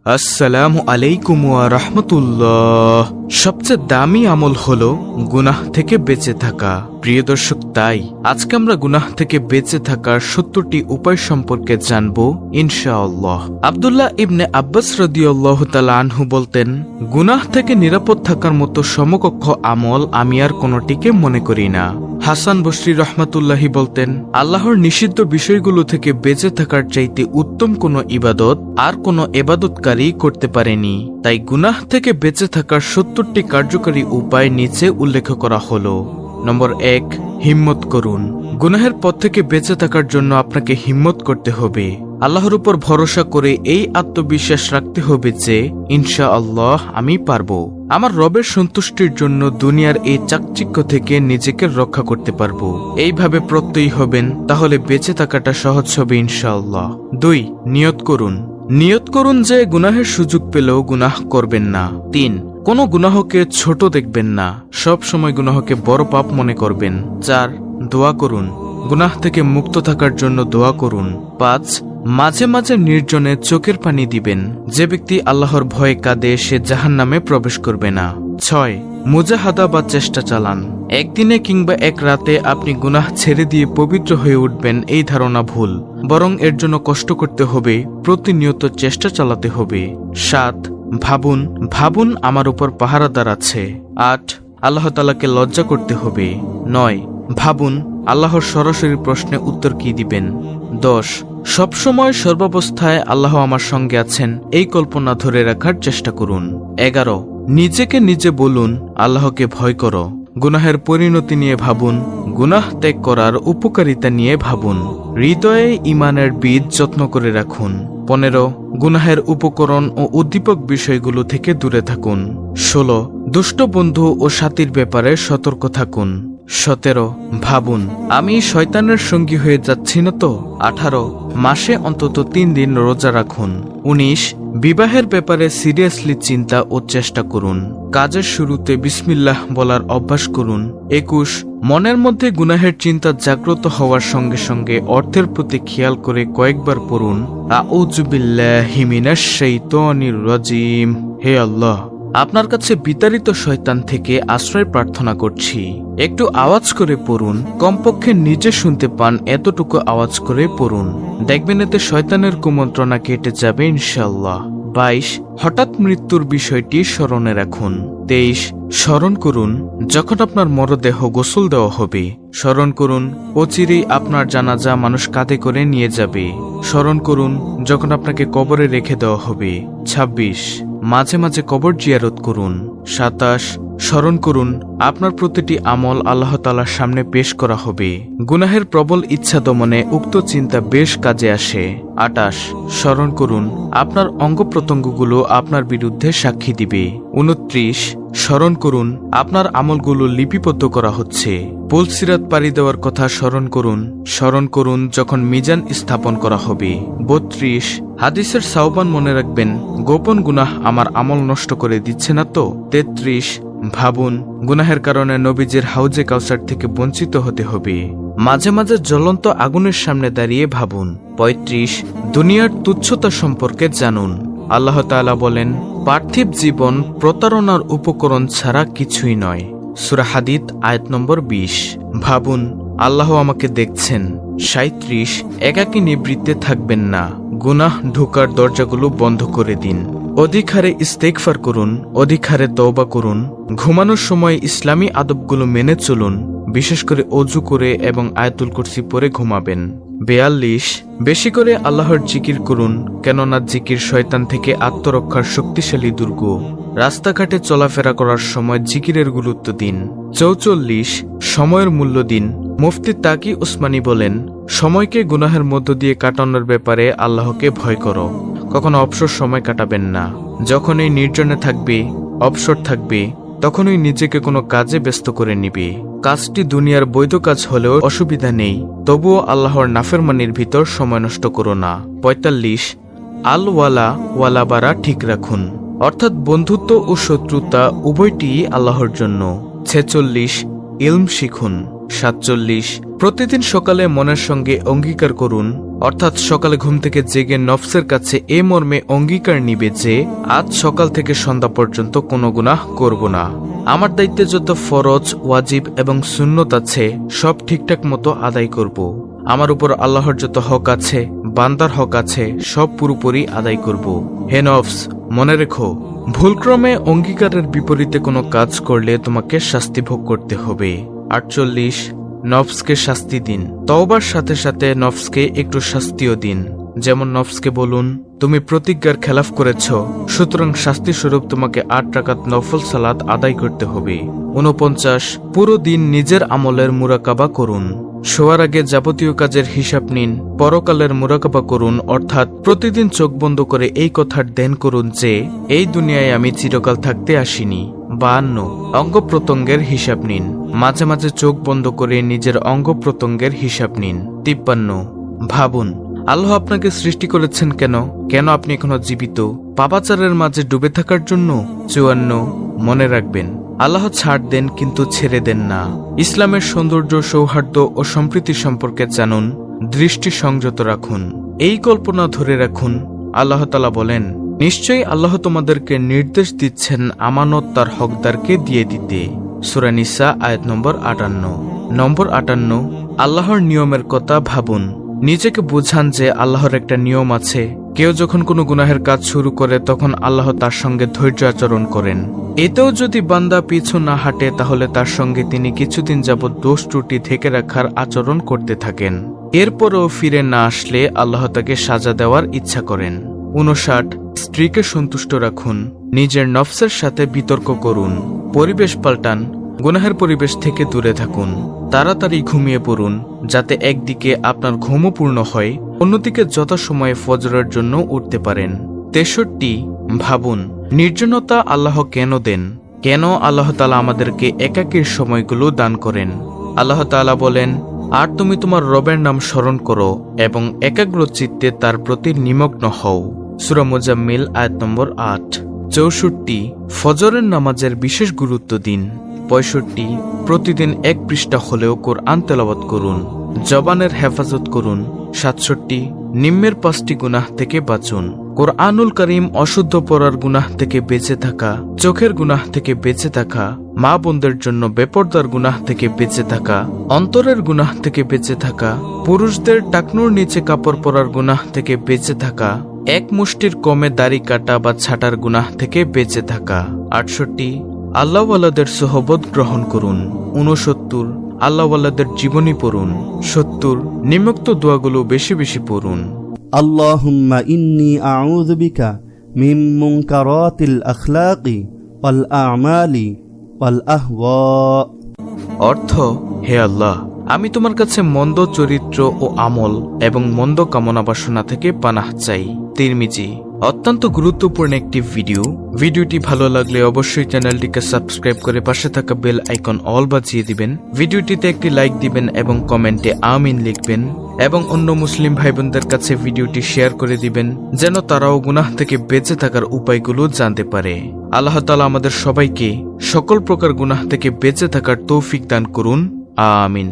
আসসালামু আলাইকুম ওয়া রাহমাতুল্লাহ। সবচেয়ে দামি আমল হলো গুনাহ থেকে বেঁচে থাকা। প্রিয় দর্শক, তাই আজকে আমরা গুনাহ থেকে বেঁচে থাকার ৭০টি উপায় সম্পর্কে জানব ইনশাআল্লাহ। আব্দুল্লাহ ইবনে আব্বাস রাদিয়াল্লাহু তাআলা আনহু বলতেন, গুনাহ থেকে নিরাপদ থাকার মতো সমকক্ষ আমল আমি আর কোনোটিকে মনে করি না। হাসান বসরি রহমাতুল্লাহি বলতেন, আল্লাহর নিষিদ্ধ বিষয়গুলো থেকে বেঁচে থাকার চাইতে উত্তম কোনো ইবাদত আর কোনো ইবাদতকারী করতে পারেনি। তাই গুনাহ থেকে বেঁচে থাকার ৭০টি কার্যকরী উপায় নিচে উল্লেখ করা হলো। নম্বর ১, হিম্মত করুন। গুনাহের পথ থেকে বেঁচে থাকার জন্য আপনাকে হিম্মত করতে হবে। আল্লাহর উপর ভরসা করে এই আত্মবিশ্বাস রাখতে হবে যে ইনশাআল্লাহ আমি পারবো। আমার রবের সন্তুষ্টির জন্য দুনিয়ার এই চাকচিক্য থেকে নিজেকে রক্ষা করতে পারবো। এইভাবে প্রত্যয়ী হবেন, তাহলে বেঁচে থাকাটা সহজ হবে ইনশাআল্লাহ। ২, নিয়ত করুন। নিয়ত করুন যে গুনাহের সুযোগ পেলেও গুনাহ করবেন না। ৩, কোনো গুনাহকে ছোট দেখবেন না, সব সময় গুনাহকে বড় পাপ মনে করবেন। ৪, দোয়া করুন। গুনাহ থেকে মুক্ত থাকার জন্য দোয়া করুন। ৫, মাঝে মাঝে নির্জনে চোখের পানি দিবেন। যে ব্যক্তি আল্লাহর ভয়ে কাঁদে সে জাহান্নামে প্রবেশ করবে না। ৬, মুজাহাদা বা চেষ্টা চালান। একদিনে কিংবা এক রাতে আপনি গুনাহ ছেড়ে দিয়ে পবিত্র হয়ে উঠবেন এই ধারণা ভুল, বরং এর জন্য কষ্ট করতে হবে, প্রতিনিয়ত চেষ্টা চালাতে হবে। ৭, ভাবুন আমার উপর পাহারাদার আছে। ৮, আল্লাহ তাআলাকে লজ্জা করতে হবে। ৯, ভাবুন আল্লাহর সরাসরি প্রশ্নে উত্তর কি দিবেন। ১০, সবসময় সর্বাবস্থায় আল্লাহ আমার সঙ্গে আছেন এই কল্পনা ধরে রাখার চেষ্টা করুন। ১১, নিজেকে নিজে বলুন আল্লাহকে ভয় করো। গুনাহের পরিণতি নিয়ে ভাবুন, গুনাহ ত্যাগ করার উপকারিতা নিয়ে ভাবুন। হৃদয়ে ঈমানের বীজ যত্ন করে রাখুন। ১৫, গুনাহের উপকরণ ও উদ্দীপক বিষয়গুলো থেকে দূরে থাকুন। ১৬, দুষ্ট বন্ধু ও সাথীর ব্যাপারে সতর্ক থাকুন। ১৭, ভাবুন আমি শয়তানের সঙ্গী হয়ে যাচ্ছি না তো। ১৮, মাসে অন্তত ৩ দিন রোজা রাখুন। ১৯, বিবাহের ব্যাপারে সিরিয়াসলি চিন্তা ও চেষ্টা করুন। কাজের শুরুতে বিসমিল্লাহ বলার অভ্যাস করুন। ২১, মনের মধ্যে গুনাহের চিন্তা জাগ্রত হওয়ার সঙ্গে সঙ্গে অর্থের প্রতি খেয়াল করে কয়েকবার পড়ুন, আউযু বিল্লাহি মিনাশ শাইতানির রাজিম। হে আল্লাহ, আপনার কাছে বিতাড়িত শয়তান থেকে আশ্রয় প্রার্থনা করছি। একটু আওয়াজ করে পড়ুন, কমপক্ষে নিজে শুনতে পান এতটুকু আওয়াজ করে পড়ুন। দেখবেন এতে শয়তানের কুমন্ত্রণা কেটে যাবে ইনশাআল্লাহ। ২২, হঠাৎ মৃত্যুর বিষয়টি স্মরণে রাখুন। ২৩, স্মরণ করুন যখন আপনার মরদেহ গোসল দেওয়া হবে। স্মরণ করুন অচিরেই আপনার জানাজা মানুষ কাঁধে করে নিয়ে যাবে। স্মরণ করুন যখন আপনাকে কবরে রেখে দেওয়া হবে। ২৬, মাঝে মাঝে কবর জিয়ারত করুন। ২৭, স্মরণ করুন আপনার প্রতিটি আমল আল্লাহ তাআলার সামনে পেশ করা হবে। গুনাহের প্রবল ইচ্ছা দমনে উক্ত চিন্তা বেশ কাজে আসে। ২৮, স্মরণ করুন আপনার অঙ্গ প্রত্যঙ্গগুলো আপনার বিরুদ্ধে সাক্ষী দিবে। ২৯, স্মরণ করুন আপনার আমলগুলো লিপিবদ্ধ করা হচ্ছে। পুলসিরাত পাড়ি দেওয়ার কথা স্মরণ করুন। স্মরণ করুন যখন মিজান স্থাপন করা হবে। ৩২, হাদিসের সাওবান মনে রাখবেন গোপন গুনাহ আমার আমল নষ্ট করে দিচ্ছে না তো। ৩৩, ভাবুন গুনাহের কারণে নবীজির হাউজে কাউসার থেকে বঞ্চিত হতে হবে। মাঝে মাঝে জ্বলন্ত আগুনের সামনে দাঁড়িয়ে ভাবুন। ৩৫, দুনিয়ার তুচ্ছতা সম্পর্কে জানুন। আল্লাহ তাআলা বলেন, পার্থিব জীবন প্রতারণার উপকরণ ছাড়া কিছুই নয়। সূরা হাদীদ আয়াত নম্বর ২০। ভাবুন আল্লাহ আমাকে দেখছেন। ৩৭, একাকী নিবৃত্তে থাকবেন না, গুনাহ ঢোকার দরজাগুলো বন্ধ করে দিন। অধিক হারে ইস্তেগফার করুন, অধিক হারে তওবা করুন। ঘুমানোর সময় ইসলামী আদবগুলো মেনে চলুন, বিশেষ করে অজু করে এবং আয়াতুল কুরসি পড়ে ঘুমাবেন। ৪২, বেশি করে আল্লাহর জিকির করুন, কেননা জিকির শয়তান থেকে আত্মরক্ষার শক্তিশালী দুর্গ। রাস্তাঘাটে চলাফেরা করার সময় জিকিরের গুরুত্ব দিন। ৪৪, সময়ের মূল্য দিন। মুফতি তাকি উসমানী বলেন, সময়কে গুনাহের মধ্য দিয়ে কাটানোর ব্যাপারে আল্লাহকে ভয় করো, কখনো অবসর সময় কাটাবেন না। যখনই নির্জনে থাকবে, অবসর থাকবে, তখনই নিজেকে কোনো কাজে ব্যস্ত করে নিবে। কাজটি দুনিয়ার বৈধ কাজ হলেও অসুবিধা নেই, তবুও আল্লাহর নাফরমানির ভিতর সময় নষ্ট করো না। ৪৫, আল ওয়ালা বারা ঠিক রাখুন, অর্থাৎ বন্ধুত্ব ও শত্রুতা উভয়টিই আল্লাহর জন্য। ৪৬, ইলম শিখুন। ৪৭, প্রতিদিন সকালে মনের সঙ্গে অঙ্গীকার করুন অর্থাৎ সকালে ঘুম থেকে জেগে নফসের কাছে এ মর্মে অঙ্গীকার নিবে যে আজ সকাল থেকে সন্ধ্যা পর্যন্ত কোনো গুনাহ করব না। আমার দায়িত্বে যত ফরজ, ওয়াজিব এবং সুন্নত আছে সব ঠিকঠাক মতো আদায় করব। আমার উপর আল্লাহর যত হক আছে, বান্দার হক আছে, সব পুরোপুরি আদায় করব। হে নফস, মনে রেখো, ভুলক্রমে অঙ্গীকারের বিপরীতে কোনো কাজ করলে তোমাকে শাস্তি ভোগ করতে হবে। 48, নফসকে শাস্তি দিন। তওবার সাথে সাথে নফসকে একটু শাস্তিও দিন। যেমন নফসকে বলুন, তুমি প্রতিজ্ঞার খেলাফ করেছ, সুতরাং শাস্তি স্বরূপ তোমাকে 8 রাকাত নফল সালাত আদায় করতে হবে। 49, পুরো দিন নিজের আমলের মুরাকাবা করুন। শোয়ার আগে যাবতীয় কাজের হিসাব নিন, পরকালের মুরাকাবা করুন, অর্থাৎ প্রতিদিন চোখ বন্ধ করে এই কথার ধ্যান করুন যে এই দুনিয়ায় আমি চিরকাল থাকতে আসিনি। 52, অঙ্গ প্রত্যঙ্গের হিসাব নিন। মাঝে মাঝে চোখ বন্ধ করে নিজের অঙ্গ প্রত্যঙ্গের হিসাব নিন। 53, ভাবুন আল্লাহ আপনাকে সৃষ্টি করেছেন কেন? কেন আপনি এখনো জীবিত? পাপাচারের মাঝে ডুবে থাকার জন্য? 54, মনে রাখবেন আল্লাহ ছাড় দেন কিন্তু ছেড়ে দেন না। ইসলামের সৌন্দর্য, সৌহার্দ্য ও সম্প্রীতি সম্পর্কে জানুন, দৃষ্টি সংযত রাখুন, এই কল্পনা ধরে রাখুন। আল্লাহ তাআলা বলেন, নিশ্চয়ই আল্লাহ তোমাদেরকে নির্দেশ দিচ্ছেন আমানত তার হকদারকে দিয়ে দিতে। সূরা নিসা আয়াত নম্বর 58। নম্বর 58, আল্লাহর নিয়মের কথা ভাবুন। নিজেকে বোঝান যে আল্লাহর একটা নিয়ম আছে। কেউ যখন কোনো গুনাহের কাজ শুরু করে তখন আল্লাহ তার সঙ্গে ধৈর্য আচরণ করেন। এতেও যদি বান্দা পিছু না হাঁটে তাহলে তার সঙ্গে তিনি কিছুদিন যাবৎ দোষ ত্রুটি ঢেকে রাখার আচরণ করতে থাকেন। এরপরও ফিরে না আসলে আল্লাহ তাকে সাজা দেওয়ার ইচ্ছা করেন। 59, স্ত্রীকে সন্তুষ্ট রাখুন। নিজের নফসের সাথে বিতর্ক করুন। পরিবেশ পাল্টান। গুনাহের পরিবেশ থেকে দূরে থাকুন। তাড়াতাড়ি ঘুমিয়ে পড়ুন যাতে একদিকে আপনার ঘুমও পূর্ণ হয়, অন্যদিকে যথাসময়ে ফজরের জন্য উঠতে পারেন। 63, ভাবুন নির্জনতা আল্লাহ কেন দেন? কেন আল্লাহ তাআলা আমাদেরকে একাকীর সময়গুলো দান করেন? আল্লাহ তাআলা বলেন, আর তুমি তোমার রবের নাম স্মরণ করো এবং একাগ্র চিত্তে তার প্রতি নিমগ্ন হও। সূরা মুজাম্মিল আয়াত নম্বর 8। 64, ফজরের নামাজের বিশেষ গুরুত্ব দিন। 65, প্রতিদিন 1 পৃষ্ঠা হলেও কোরআন তেলাওয়াত করুন। জবানের হেফাজত করুন। 67, নিম্নের 5টি গুনাহ থেকে বাঁচুন। কোরআনুল কারীম অশুদ্ধ পড়ার গুনাহ থেকে বেঁচে থাকা, চোখের গুনাহ থেকে বেঁচে থাকা, মা বোনদের জন্য বেপরদার গুনাহ থেকে বেঁচে থাকা, অন্তরের গুনাহ থেকে বেঁচে থাকা, পুরুষদের টাকনুর নিচে কাপড় পরার গুনাহ থেকে বেঁচে থাকা, এক মুষ্টির কমে দাড়ি কাটা বা ছাটার গুনাহ থেকে বেঁচে থাকা। 68, আল্লাহওয়ালাদের সোহবত গ্রহণ করুন। 69, আল্লাহওয়ালাদের জীবনী পড়ুন। 70, নিম্নোক্ত দোয়াগুলো বেশি বেশি পড়ুন। আল্লাহুম্মা ইন্নী আউযু বিকা মিন মুনকারাতিল আখলাকি ওয়াল আমালি ওয়াল আহওয়া। অর্থ, হে আল্লাহ, আমি তোমার কাছে মন্দ চরিত্র ও আমল এবং মন্দ কামনা বাসনা থেকে পানাহ চাই। তিরমিজি। অত্যন্ত গুরুত্বপূর্ণ একটি ভিডিওটি ভালো লাগলে অবশ্যই চ্যানেলটিকে সাবস্ক্রাইব করে পাশে থাকা বেল আইকন অল বাজিয়ে দিবেন। ভিডিওটিতে একটি লাইক দিবেন এবং কমেন্টে আমিন লিখবেন এবং অন্য মুসলিম ভাই বোনদের কাছে ভিডিওটি শেয়ার করে দিবেন যেন তারাও গুনাহ থেকে বেঁচে থাকার উপায়গুলো জানতে পারে। আল্লাহ তাআলা আমাদের সবাইকে সকল প্রকার গুনাহ থেকে বেঁচে থাকার তৌফিক দান করুন। আমিন।